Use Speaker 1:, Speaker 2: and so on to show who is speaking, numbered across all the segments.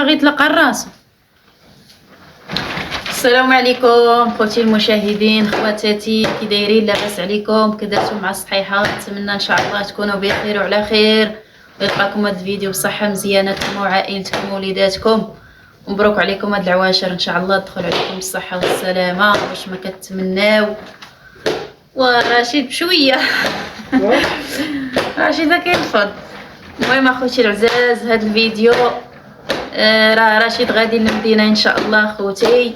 Speaker 1: باغي يطلق على راسو. السلام عليكم خوتي المشاهدين، خواتاتي، كي دايرين؟ لاباس عليكم؟ كي درتو مع الصحيحه؟ نتمنى ان شاء الله تكونوا بخير وعلى خير، ويلقاكم هذا الفيديو بصحه مزيانه نتوما وعائلتكم ووليداتكم. مبروك عليكم هاد العواشر، ان شاء الله تدخل عليكم بالصحه والسلامه واش ما كتمناو. ورشيد بشويه رشيد كيرفض. المهم اخوتي العزاز، هاد الفيديو راه رشيد غادي للمدينه ان شاء الله خوتي.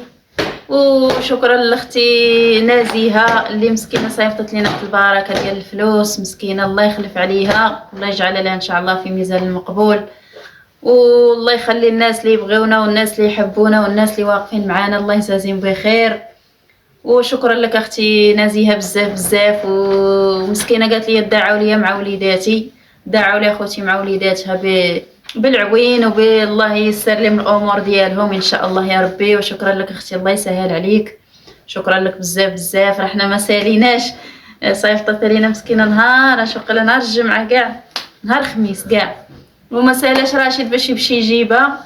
Speaker 1: وشكرا لاختي نازيها اللي مسكينه صيفطت لنا في البركه ديال الفلوس، مسكينه الله يخلف عليها، الله يجعل لها ان شاء الله في ميزان المقبول، والله يخلي الناس اللي يبغيونا والناس اللي يحبونا والناس اللي واقفين معانا الله يجازيهم بخير. وشكرا لك اختي نازيها بزاف بزاف. ومسكينه قالت لي دعوا لي مع وليداتي، دعوا لي اخوتي مع وليداتها بالعوين وبالله ييسر لهم الامور ديالهم ان شاء الله يا ربي. وشكرا لك اختي، الله يسهل عليك، شكرا لك بزاف بزاف. راه حنا ما ساليناش، صيفطت لينا مسكينه نهار شقله، نهار الجمعه كاع، نهار الخميس كاع، وما سالاش راشد باش يمشي يجيبها،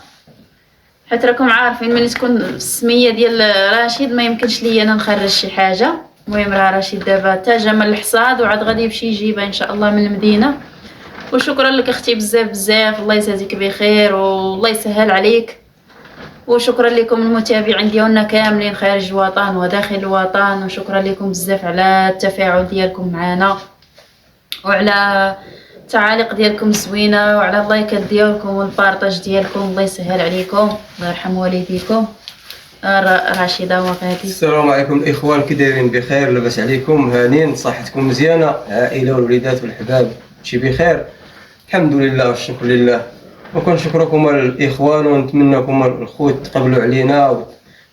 Speaker 1: حيت راكم عارفين ملي تكون السميه ديال راشد ما يمكنش ليا انا نخرج شي حاجه. المهم راه راشد دابا تا جا من الحصاد وعاد غادي يمشي يجيبها ان شاء الله من المدينه. وشكرا لك اختي بزاف بزاف، الله يجازيك بخير والله يسهل عليك. وشكرا لكم المتابعين ديالنا كاملين خارج الوطن وداخل الوطن، وشكرا لكم بزاف على التفاعل ديالكم معنا وعلى التعاليق ديالكم الزوينه وعلى اللايكات ديالكم والبارطاج ديالكم، الله يسهل عليكم، الله يرحم والديكم. رشيده وغادي.
Speaker 2: السلام عليكم الاخوان، كي دايرين؟ بخير؟ لاباس عليكم؟ هانين؟ صحتكم مزيانه؟ عائله والوليدات والحباب شي بخير؟ الحمد لله والشكر لله. وكنشكركم الاخوان ونتمنىكم الخوت تقبلوا علينا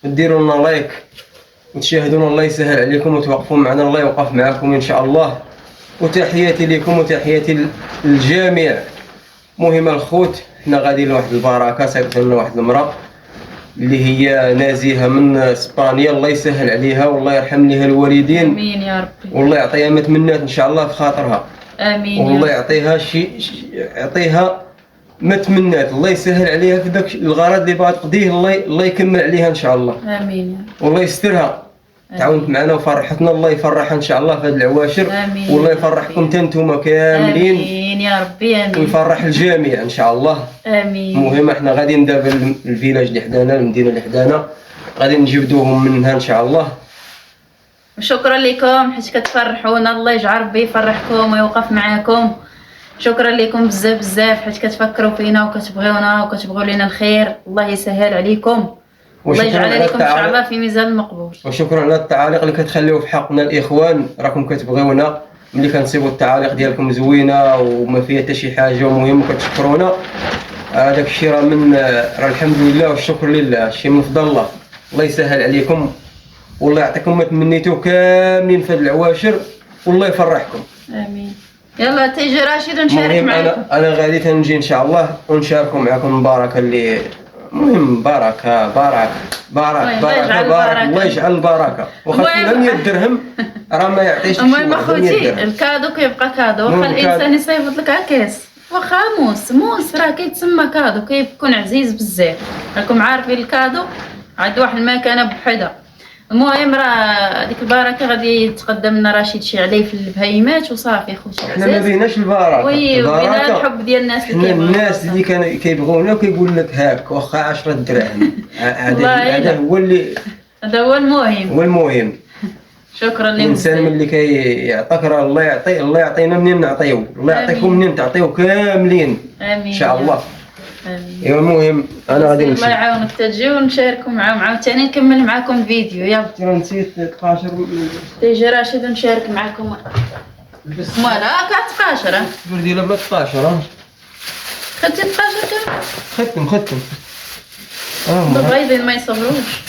Speaker 2: وديروا لنا لايك وتشاهدونا، الله يسهل عليكم وتوقفوا معنا، الله يوقف معكم ان شاء الله. وتحياتي لكم وتحياتي للجميع. مهم الخوت، حنا غاديين لواحد البركه، صيفط لنا واحد المراه اللي هي نازيها من اسبانيا، الله يسهل عليها والله يرحم ليها الوالدين.
Speaker 1: امين يا ربي.
Speaker 2: والله يعطيها متمنات ان شاء الله في خاطرها.
Speaker 1: امين.
Speaker 2: والله يعطيها يعطيها متمنات، الله يسهل عليها في داك الغرض اللي باغا تقضيه، الله يكمل عليها ان شاء الله.
Speaker 1: امين.
Speaker 2: والله يسترها، تعاونت معنا وفرحتنا، الله يفرحها ان شاء الله في هاد العواشر.
Speaker 1: آمين.
Speaker 2: والله يفرحكم نتوما كاملين.
Speaker 1: امين يا ربي. امين.
Speaker 2: ويفرح الجميع ان شاء الله.
Speaker 1: امين.
Speaker 2: المهم احنا غادي دابا الفيلاج اللي حدانا، المدينه اللي حدانا، غادي نجبدوهم منها ان شاء الله.
Speaker 1: وشكرا لكم حيت كتفرحونا، الله يجعل ربي يفرحكم ويوقف معاكم. شكرا لكم بزاف بزاف حيت كتفكروا فينا وكتبغيونا وكتبغوا لنا الخير، الله يسهل عليكم، الله يجعل لكم ان شاء الله في ميزان المقبول.
Speaker 2: وشكرا على التعاليق اللي كتخليوه في حقنا الاخوان، راكم كتبغيونا، ملي كنصيبوا التعاليق ديالكم زوينه وما فيها حتى شي حاجه ومهم وكتشكرونا، هذاك الشيء راه من راه الحمد لله والشكر لله، شي من فضل الله. الله يسهل عليكم والله يعطيكم ما تمنيتو كاملين في هاد العواشر والله يفرحكم.
Speaker 1: امين. يلا تيجي رشيد نشارك معكم.
Speaker 2: انا غادي تنجي ان شاء الله ونشاركوا معكم البركه اللي المهم بركه بركه بركه بركه بركه، الله يجعل البركه. واخا تكون 100 درهم راه ما يعطيش شي.
Speaker 1: المهم اخوتي الكادو كيبقى كادو، واخا الانسان يصيفط لك كاس، واخا موس راه كيتسمى كادو، كيكون عزيز بزاف، راكم عارفين الكادو عند واحد المكانه بوحدها. المهم راه ديك البركه غادي يتقدم لنا رشيد شي عليه في البهيمات وصافي خوتي.
Speaker 2: حنا ما بيناش البركه،
Speaker 1: وي بينا الحب ديال الناس اللي كيبغيونا،
Speaker 2: الناس اللي كانوا كيبغونا وكيقول لك هاك واخا 10 دراهم. هذا هو اللي
Speaker 1: هذا هو المهم.
Speaker 2: هو المهم.
Speaker 1: شكرا لكم.
Speaker 2: الانسان ملي كيعطيك راه الله يعطي، الله يعطينا منين نعطيو، الله يعطيكم منين تعطيو كاملين.
Speaker 1: امين ان
Speaker 2: شاء الله.
Speaker 1: امين.
Speaker 2: ايوا المهم انا غادي نمشي.
Speaker 1: الله يعاونك تجيو ونشاركوا معاهم عاوتاني نكمل معكم الفيديو. يلا
Speaker 2: نسيت 12
Speaker 1: تيجي رشيد نشارك معكم. فوالا كتقاشر
Speaker 2: الصبر ديالها بلا 12.
Speaker 1: خدتي 12 كم؟
Speaker 2: ختم
Speaker 1: بغايدين ما يصبروش.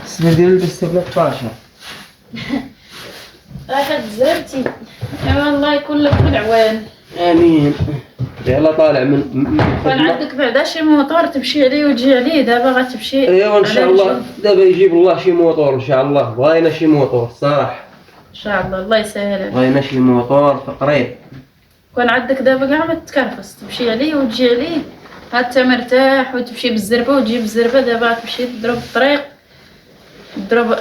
Speaker 2: الصبر ديالها بس بلا 12.
Speaker 1: راه زرتي والله يكون لك بالعوان.
Speaker 2: امين. يلا طالع من
Speaker 1: كان عندك بعدا شي موطور تمشي عليه وتجي عليه، دابا غتمشي.
Speaker 2: ايوا ان شاء الله دابا يجيب الله شي موطور ان شاء الله، بغينا شي موطور الصراحه
Speaker 1: ان شاء الله، الله يسهل عليك.
Speaker 2: بغينا شي موطور في قريب.
Speaker 1: كان عندك دابا كاع ما تكرفس تمشي عليه وتجي عليه، هانت مرتاح وتمشي بالزربه وتجي بالزربه. دابا تمشي تضرب الطريق، تضرب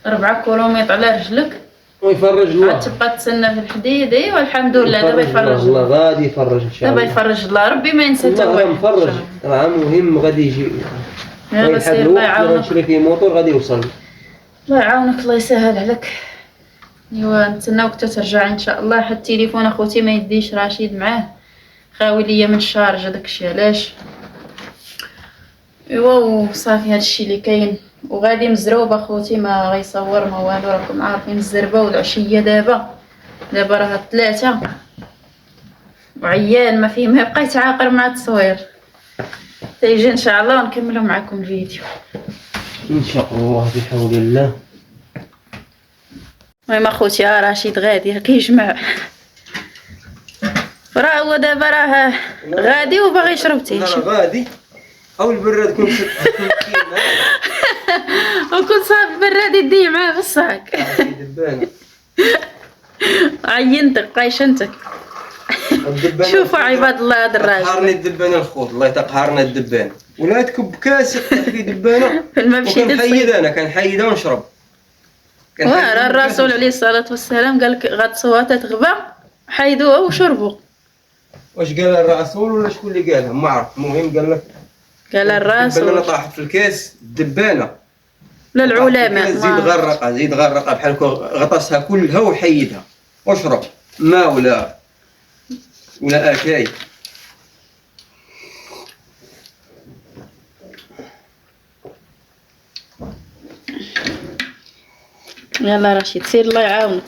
Speaker 1: 4 كيلومتر على رجلك
Speaker 2: ويفرج الله.
Speaker 1: عاد تبقى تسنى في الحديد. ايوا الحمد لله دابا يفرج
Speaker 2: الله. غادي يفرج ان شاء الله.
Speaker 1: دابا يفرج الله، ربي ما ينسى حتى
Speaker 2: الله
Speaker 1: واحد.
Speaker 2: مفرج، راه مهم غادي يجي.
Speaker 1: يلا سير الله يعاونك.
Speaker 2: نشري فيه موطور غادي يوصل.
Speaker 1: الله يعاونك الله يسهل عليك. ايوا نتسناوك حتى ترجع ان شاء الله. حتى التليفون اخوتي ما يديش رشيد معاه، خاوي ليا من الشارج داكشي علاش. ايوا وصافي هادشي اللي كاين. وغادي مزروب اخوتي ما غيصور ما والو، راكم عارفين الزربه والعشيه. دابا راه 3 وعيان ما فيه ما يبقى يتعاقر مع التصوير. تيجي ان شاء الله ونكملوا معكم الفيديو
Speaker 2: ان شاء الله بحول الله.
Speaker 1: المهم اخوتي رشيد غادي كيجمع، راه هو دابا راه غادي وباغي يشرب تيشي.
Speaker 2: انا غادي او البراد كنت
Speaker 1: وكل صافي براد يدي معاه في الصاك. عينتك قايشنتك. شوفوا عباد الله هذا الراجل.
Speaker 2: قهرني الدبانه الخوت، الله تقهرنا الدبانه. ولا تكب كاس في دبانه.
Speaker 1: فين مشيت
Speaker 2: كنحيد انا كنحيدها ونشرب.
Speaker 1: راه الرسول عليه الصلاه والسلام قال لك غتصوات تغبى حيدوها وشربوا.
Speaker 2: واش قال الرسول ولا شكون اللي قالها ما عرفت. المهم قال لك
Speaker 1: قال الرسول.
Speaker 2: الدبانه طاحت في الكاس الدبانه.
Speaker 1: لا العلماء
Speaker 2: زيد غرقها بحال غطسها كلها وحيدها واشرب ما ولا اتاي.
Speaker 1: يلا رشيد سير الله يعاونك.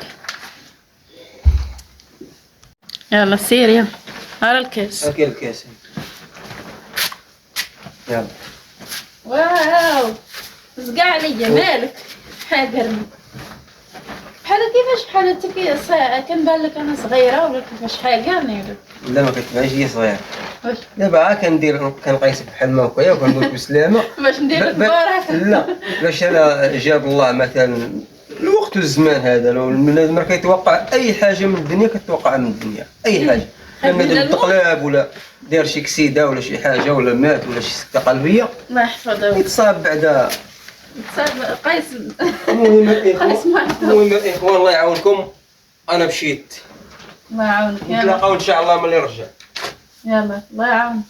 Speaker 1: يلا سير يلا. هرا الكاس.
Speaker 2: هاكي الكاس. يلا.
Speaker 1: واو زقع عليا مالك حاقرني بحال كيفاش بحال انت كنبان لك انا صغيره ولا كيفاش حاقرني ولا
Speaker 2: لا ما كتبانش هي صغيره.
Speaker 1: واش
Speaker 2: دابا كندير كنقيسك بحال ما هكايا وكنقول لك بسلامه.
Speaker 1: باش ندير لك بركه.
Speaker 2: لا باش انا جاب الله مثلا الوقت والزمان هذا. لو البنادم راه كيتوقع اي حاجه من الدنيا كتوقع من الدنيا اي حاجه. لما دار تقلاب ولا دار شي كسيده ولا شي حاجه ولا مات ولا شي سكته قلبيه
Speaker 1: الله يحفظه
Speaker 2: يتصاب بعدا.
Speaker 1: قيس
Speaker 2: المهم
Speaker 1: قيس
Speaker 2: الاخوان الله يعاونكم. انا مشيت.
Speaker 1: الله يعاونك. يلا
Speaker 2: نتلاقاو ان شاء الله ملي نرجع.
Speaker 1: يلا الله يعاونك.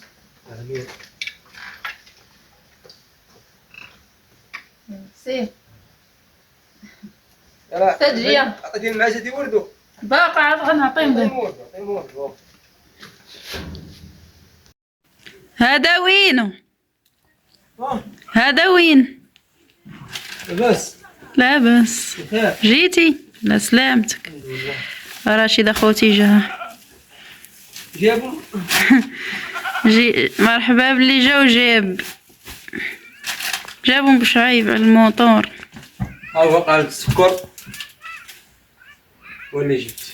Speaker 1: سير تجي
Speaker 2: عطيتي المعجه تيوردوا
Speaker 1: باقا عاد غنعطيهم به. هذا وينو؟ هذا وين؟
Speaker 2: لاباس
Speaker 1: لاباس. جيتي؟ لا سلامتك. رشيد اخوتي
Speaker 2: جابوا
Speaker 1: جي مرحبا باللي جا وجاب. جابوا بشعيب على الموطور.
Speaker 2: ها هو قال السكر واللي جبت.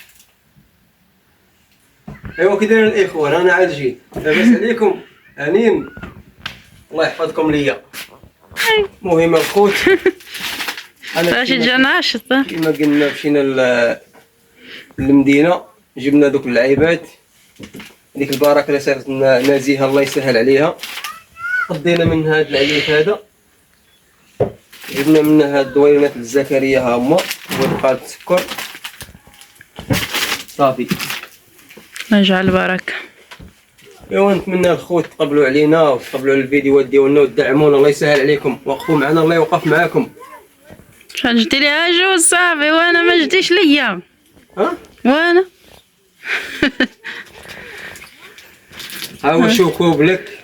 Speaker 2: ايوا كي دايرين الاخوان انا عاد جيت. لاباس عليكم؟ هانين الله يحفظكم ليا. مهم الخوت.
Speaker 1: رشيد جا ناشط.
Speaker 2: كما قلنا مشينا للمدينه جبنا دوك اللعيبات. ديك البركه اللي صارت نازيها الله يسهل عليها. قضينا من هاد العيات هذا. جبنا منها هاد الدوينات الزكريا ها هما وبقات السكر صافي.
Speaker 1: الله يجعل البركه.
Speaker 2: ايوا نتمنى الخوت تقبلوا علينا وتقبلوا على الفيديوهات ديالنا وتدعمونا. الله يسهل عليكم. وقفوا معنا الله يوقف معاكم.
Speaker 1: شحال جبتي ليها جوج صافي وانا ما جبتيش ليا.
Speaker 2: ها
Speaker 1: وانا
Speaker 2: ها هو شوكوب لك.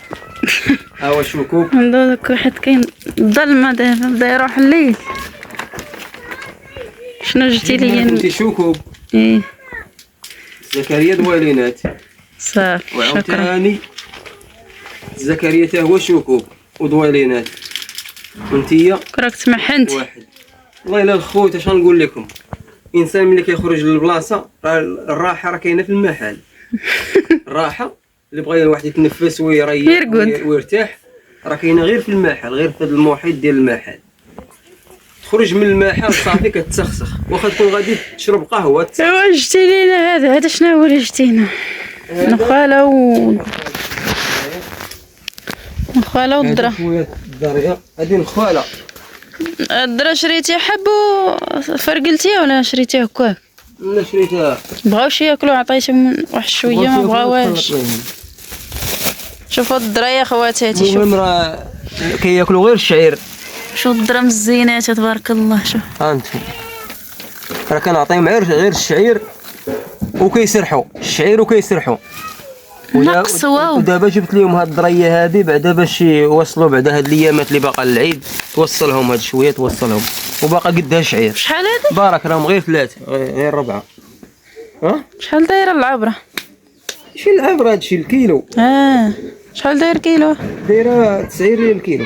Speaker 2: ها هو شوكوب.
Speaker 1: داك واحد كاين الظلمه دابا بدا يروح الليل. شنو جبتي ليا
Speaker 2: انت شوكوب؟
Speaker 1: ايه
Speaker 2: زكريا دوالينات
Speaker 1: صافي شكرا.
Speaker 2: وعاوتاني زكريا تا هو شوكوب ودوالينات. وانتيا
Speaker 1: راك تمحنت.
Speaker 2: واحد. والله الا الخوت اش غنقول لكم. انسان ملي كيخرج للبلاصه راه الراحه راه كاينه في المحل. الراحه اللي بغى الواحد يتنفس ويريح ويرتاح راه كاينه غير في المحل، غير في المحيط ديال المحل. تخرج من المحل صافي كتسخسخ. واخا تكون غادي تشرب قهوه.
Speaker 1: ايوا جبتي لينا هذا شنو هو اللي جبتينا؟ نخاله نخالة والدرا.
Speaker 2: خويا الدريه هادي نخاله.
Speaker 1: الدرا شريتيه حبو فرقلتيه ولا شريتيه هكاك؟
Speaker 2: لا شريتها.
Speaker 1: بغاوش ياكلو عطيتهم واحد شويه ما بغاوهاش. شوفوا الدرايه خواتاتي. شوف
Speaker 2: المهم راه كياكلوا غير الشعير.
Speaker 1: شوف الدرا مزينات تبارك الله. شوف
Speaker 2: ها انت راه كنعطيهم غير الشعير وكيسرحوا الشعير وكيسرحوا.
Speaker 1: نقص واو.
Speaker 2: ودابا جبت لهم هاد الدريه هادي بعدا باش يوصلوا بعدا هاد الايامات اللي باقا للعيد توصلهم هاد شويه توصلهم وباقا قدها شعير.
Speaker 1: شحال هادي؟
Speaker 2: بارك راهم غير 3 غير 4. ها
Speaker 1: شحال دايره العبره؟
Speaker 2: شي العبره هادشي الكيلو.
Speaker 1: شحال داير كيلو؟
Speaker 2: دايره 90 ريال الكيلو.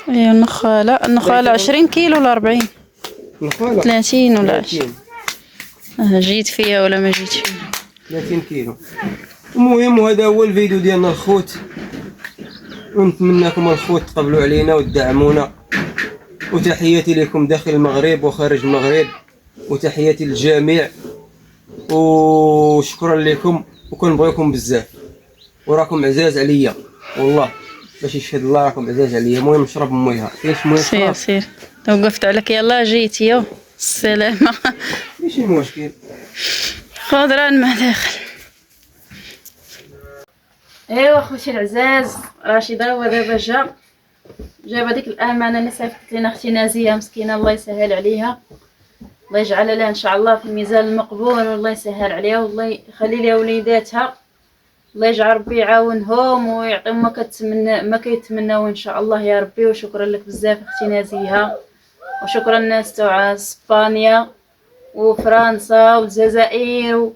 Speaker 1: ايوا النخاله 20 كيلو ولا 40
Speaker 2: نخاله
Speaker 1: 30 ولا
Speaker 2: 30.
Speaker 1: جيت فيها ولا ما جيت فيها؟
Speaker 2: 30 كيلو. المهم هذا هو الفيديو ديالنا الخوت، ونتمنىكم الخوت تقبلوا علينا وتدعمونا، وتحياتي لكم داخل المغرب وخارج المغرب، وتحياتي للجميع وشكرا لكم وكنبغيكم بزاف وراكم عزاز عليا والله باش يشهد الله راكم عزاز عليا. المهم نشرب مويها. كاينش مويه؟
Speaker 1: سير وقفت عليك يلا جيت يو السلامه.
Speaker 2: ماشي مشكل.
Speaker 1: خذ راه الماء داخل. ايوا خوتي العزاز رشيده هو دابا جاب هذيك الامانه اللي صيفطت لنا اختي نازيه مسكينه الله يسهل عليها، الله يجعل لها ان شاء الله في الميزان المقبول، والله يسهل عليها والله يخلي لها وليداتها، الله يجعل ربي يعاونهم ويعطيهم ما كيتمناو ان شاء الله يا ربي. وشكرا لك بزاف اختي نازيه، وشكرا الناس تاع اسبانيا وفرنسا والجزائر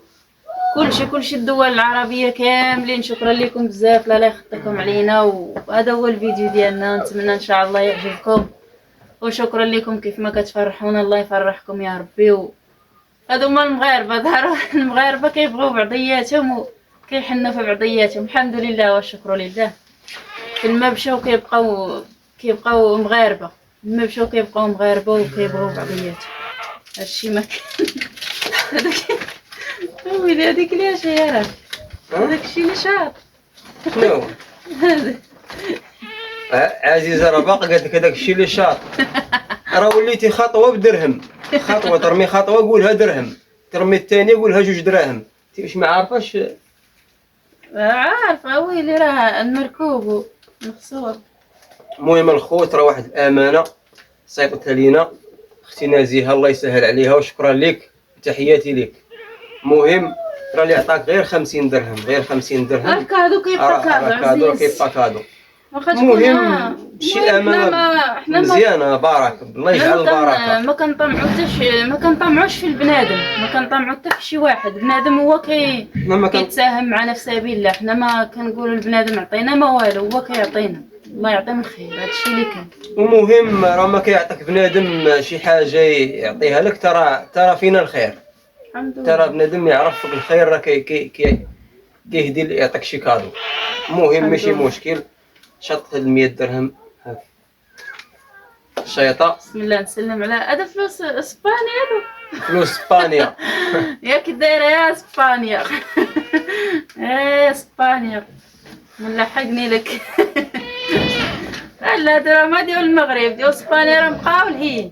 Speaker 1: كلشي الدول العربيه كاملين، شكرا لكم بزاف. لا يخطيكم علينا. وهذا هو الفيديو ديالنا، نتمنى ان شاء الله يعجبكم، وشكرا لكم كيف ما كتفرحونا، الله يفرحكم يا ربي. هادو هما المغاربه، ظهروا المغاربه كيبغيو بعضياتهم وكيحنوا في بعضياتهم، الحمد لله والشكر لله. فين مشاو كيبقاو مغاربه، فين مشاو كيبقاو مغاربه وكيبغيو بعضياتهم. هادشي ما كان. ويلي هذيك ليها شيارات، هذاك الشيء اللي شاط
Speaker 2: شنو؟ عزيزه راه باقا قالت لك هذاك الشيء اللي شاط. راه وليتي خطوه بدرهم، خطوه ترمي خطوه قولها درهم، ترمي الثانيه قولها 2 دراهم. انت واش ما عارفاش؟
Speaker 1: عارفه ويلي راه المركوب مخسور.
Speaker 2: المهم الخوت راه واحد الامانه صيفطتها لينا اختي نازيه، الله يسهل عليها وشكرا لك وتحياتي لك. المهم راه اللي عطاك غير 50 درهم، غير 50 درهم.
Speaker 1: الكادو كيبقى كادو عزيز،
Speaker 2: كيبقى كادو. المهم شي امانه مزيانه بارك الله يجعل البركه.
Speaker 1: ما كنطمعوش في البنادم، ما كنطمعوا حتى في شي واحد. بنادم هو كيتساهم معنا في سبيل الله، حنا ما كنقولوا البنادم عطينا ما والو، هو كيعطينا، الله يعطيه الخير. هادشي اللي كان.
Speaker 2: المهم راه ما كيعطيك بنادم شي حاجه يعطيها لك، ترى فينا الخير.
Speaker 1: الحمد لله.
Speaker 2: ترى بنادم يعرف فيك الخير راه كيهدي يعطيك شي كادو. المهم ماشي مشكل. شطت هاد 100 درهم هاك الشيطه.
Speaker 1: بسم الله نسلم على هذا فلوس اسبانيا، هادو
Speaker 2: فلوس اسبانيا.
Speaker 1: ياك دايره يا اسبانيا. يا اسبانيا ملحقني لك. لا هادو راه ما ديال المغرب، ديال اسبانيا راه بقاو لهي.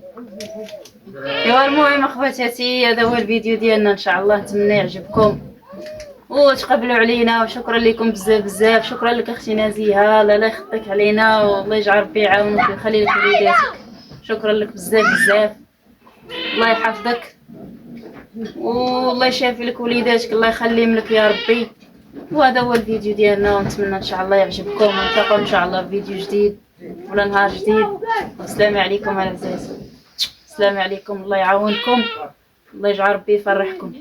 Speaker 1: ايوا المهم اخواتاتي هذا هو الفيديو ديالنا، ان شاء الله نتمنى يعجبكم وتقبلوا علينا، وشكرا لكم بزاف. شكرا لك اختي نازيه، لا يخطيك علينا والله يجعل ربي يعاونك ويخلي لك وليداتك. شكرا لك بزاف. الله يحفظك والله يشافي لك وليداتك، الله يخليهم لك يا ربي. وهذا هو الفيديو ديالنا، ونتمنى ان شاء الله يعجبكم، ونلتقاو ان شاء الله في فيديو جديد ولا نهار جديد. والسلام عليكم العزاز، السلام عليكم، الله يعاونكم، الله يجعل ربي يفرحكم.